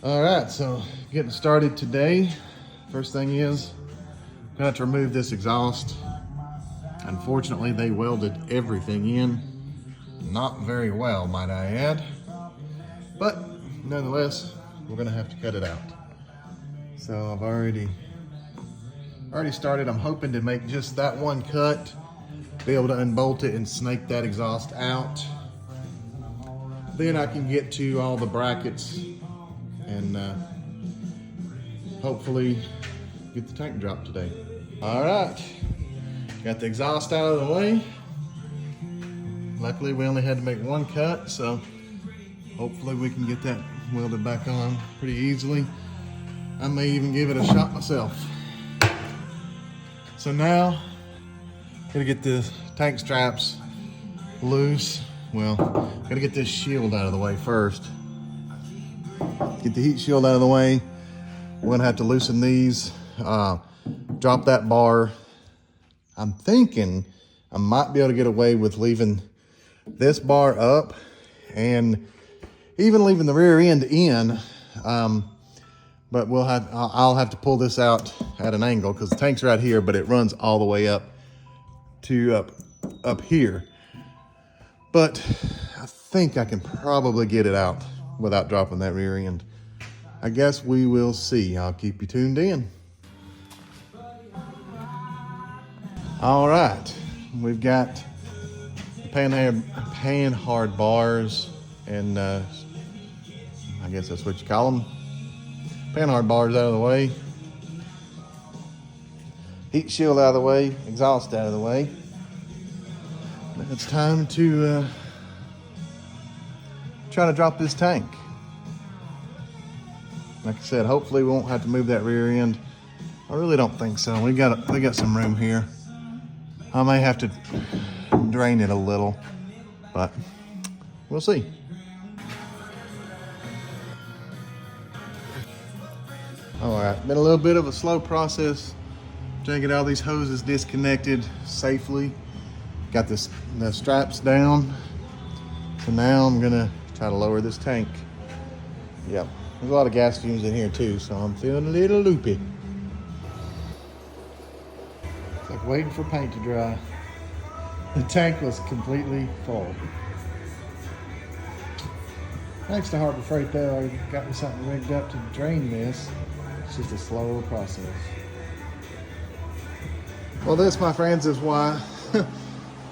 All right, so getting started today. First thing is, I'm gonna have to remove this exhaust. Unfortunately, they welded everything in. Not very well, might I add. But nonetheless, we're gonna have to cut it out. So I've already started. I'm hoping to make just that one cut, be able to unbolt it and snake that exhaust out. Then I can get to all the brackets and hopefully get the tank dropped today. All right, got the exhaust out of the way. Luckily, we only had to make one cut, so hopefully we can get that welded back on pretty easily. I may even give it a shot myself. So now, gotta get the tank straps loose. Well, gotta get this shield out of the way first. Get the heat shield out of the way. We're gonna have to loosen these, drop that bar. I'm thinking I might be able to get away with leaving this bar up and even leaving the rear end in, but I'll have to pull this out at an angle because the tank's right here, but it runs all the way up to up here. But I think I can probably get it out without dropping that rear end. I guess we will see. I'll keep you tuned in. All right, we've got pan hard bars, and I guess that's what you call them. Pan hard bars out of the way. Heat shield out of the way, exhaust out of the way. Now it's time to try to drop this tank. Like I said, hopefully we won't have to move that rear end. I really don't think so. We got some room here. I may have to drain it a little, but we'll see. All right, been a little bit of a slow process trying to get all these hoses disconnected safely. Got the straps down. So now I'm gonna try to lower this tank. Yep, there's a lot of gas fumes in here too, so I'm feeling a little loopy. It's like waiting for paint to dry. The tank was completely full. Thanks to Harbor Freight though, I got me something rigged up to drain this. It's just a slow process. Well, this, my friends, is why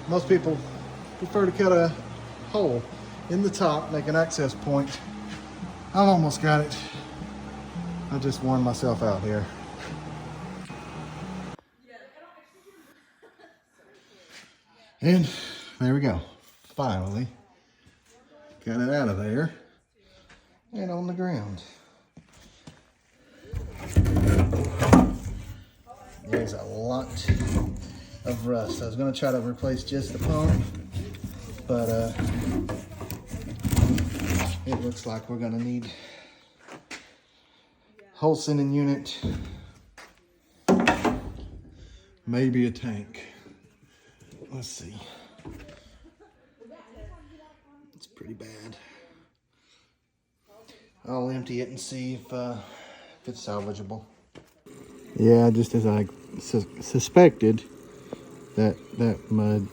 most people prefer to cut a hole in the top, make an access point. I've almost got it. I just worn myself out here. And there we go. Finally got it out of there and on the ground. There's a lot of rust. I was going to try to replace just the pump, but it looks like we're going to need whole sending unit, maybe a tank. Let's see. It's pretty bad. I'll empty it and see if it's salvageable. Yeah, just as I suspected, that mud.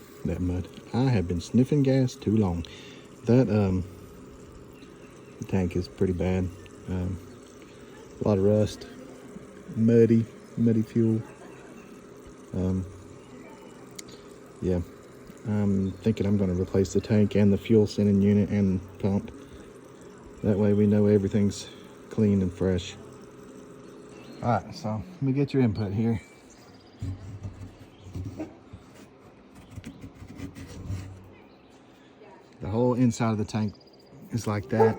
I have been sniffing gas too long. That the tank is pretty bad. A lot of rust, muddy fuel. Yeah, I'm thinking I'm going to replace the tank and the fuel sending unit and pump. That way we know everything's clean and fresh. All right, so let me get your input here. The whole inside of the tank is like that.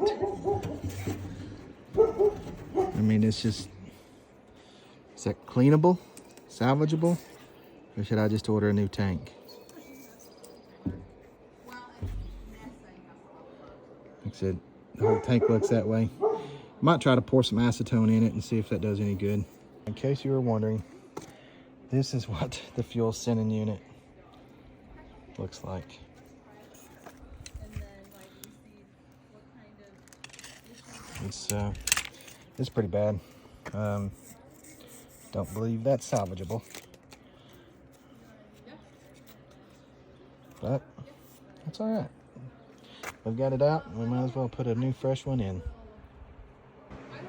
I mean, is that cleanable, salvageable, or should I just order a new tank? Like I said, the whole tank looks that way. Might try to pour some acetone in it and see if that does any good. In case you were wondering, this is what the fuel sending unit looks like. It's It's pretty bad. Don't believe that's salvageable. But that's all right. We've got it out. We might as well put a new fresh one in.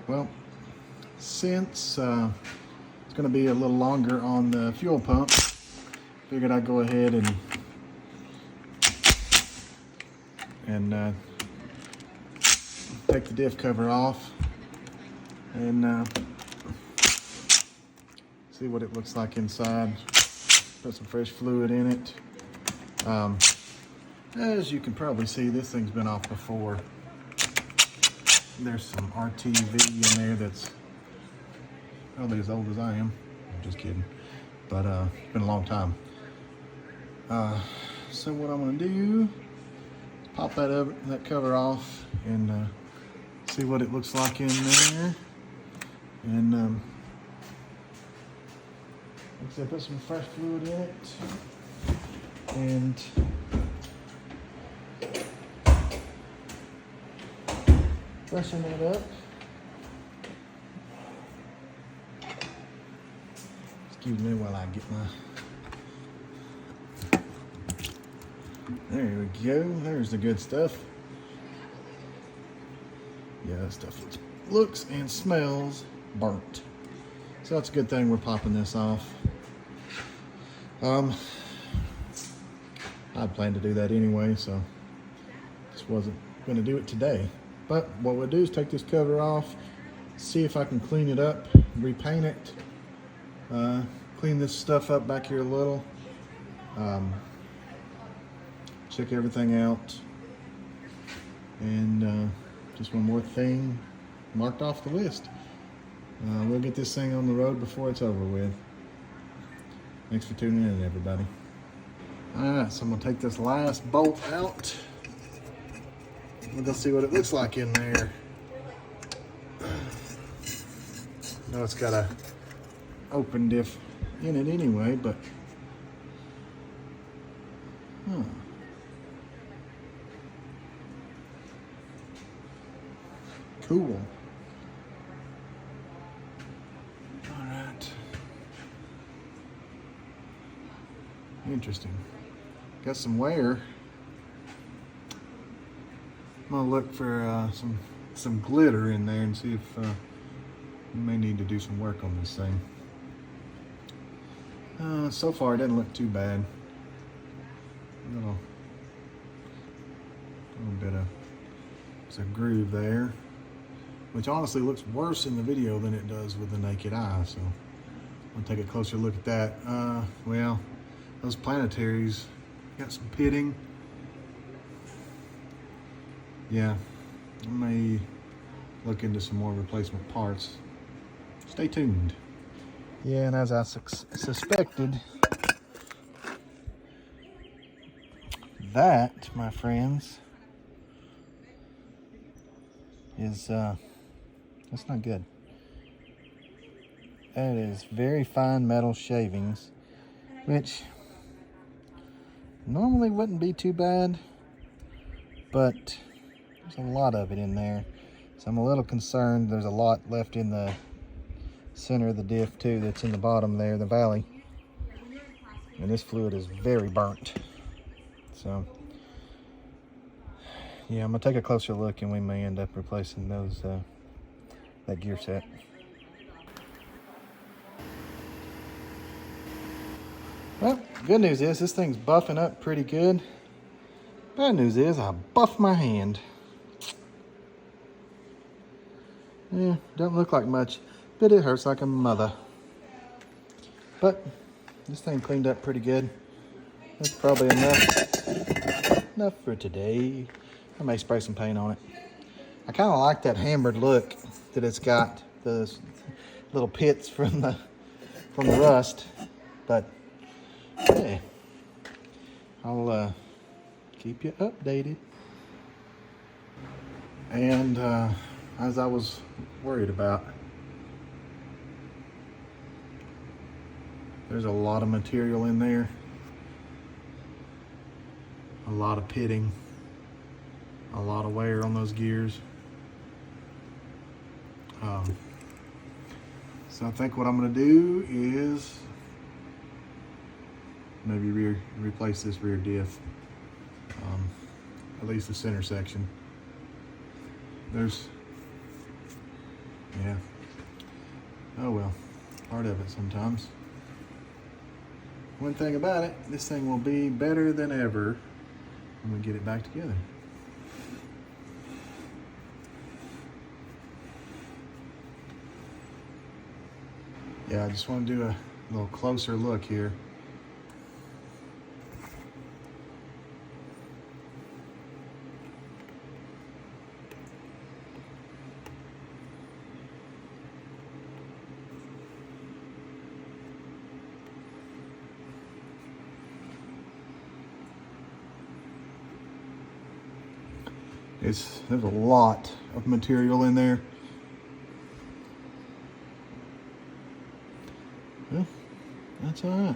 Well, since it's going to be a little longer on the fuel pump, figured I'd go ahead and take the diff cover off and see what it looks like inside. Put some fresh fluid in it. As you can probably see, this thing's been off before. There's some RTV in there that's probably as old as I am. I'm just kidding. But it's been a long time. So what I'm gonna do is pop that cover off and see what it looks like in there. And like I said, put some fresh fluid in it. And freshen it up. Excuse me while I get my... There we go. There's the good stuff. Yeah, that stuff looks and smells burnt. So that's a good thing we're popping this off. I planned to do that anyway, so just wasn't going to do it today. But what we'll do is take this cover off, see if I can clean it up, repaint it, clean this stuff up back here a little, check everything out, and just one more thing marked off the list. We'll get this thing on the road before it's over with. Thanks for tuning in, everybody. Alright, so I'm going to take this last bolt out. We're going to see what it looks like in there. I know it's got a open diff in it anyway, but cool. All right. Interesting. Got some wear. I'm gonna look for some glitter in there and see if we may need to do some work on this thing. So far it doesn't look too bad. A little bit of there's a groove there, which honestly looks worse in the video than it does with the naked eye. So I'll take a closer look at that. Well, those planetaries got some pitting. Yeah, I may look into some more replacement parts. Stay tuned. Yeah, and as I suspected, that, my friends, is that's not good. That is very fine metal shavings, which normally wouldn't be too bad, but there's a lot of it in there. So I'm a little concerned. There's a lot left in the center of the diff too, that's in the bottom there, the valley. And this fluid is very burnt. So yeah, I'm gonna take a closer look and we may end up replacing those that gear set. Well, good news is this thing's buffing up pretty good. Bad news is I buffed my hand. Yeah, don't look like much, but it hurts like a mother. But this thing cleaned up pretty good. That's probably enough for today. I may spray some paint on it. I kind of like that hammered look that it's got, the little pits from the rust. But yeah, I'll keep you updated. And as I was worried about, there's a lot of material in there, a lot of pitting, a lot of wear on those gears. So I think what I'm gonna do is maybe replace this rear diff, at least the center section. Yeah, oh well, part of it sometimes. One thing about it, this thing will be better than ever when we get it back together. Yeah, I just want to do a little closer look here. There's a lot of material in there. Well, that's all right.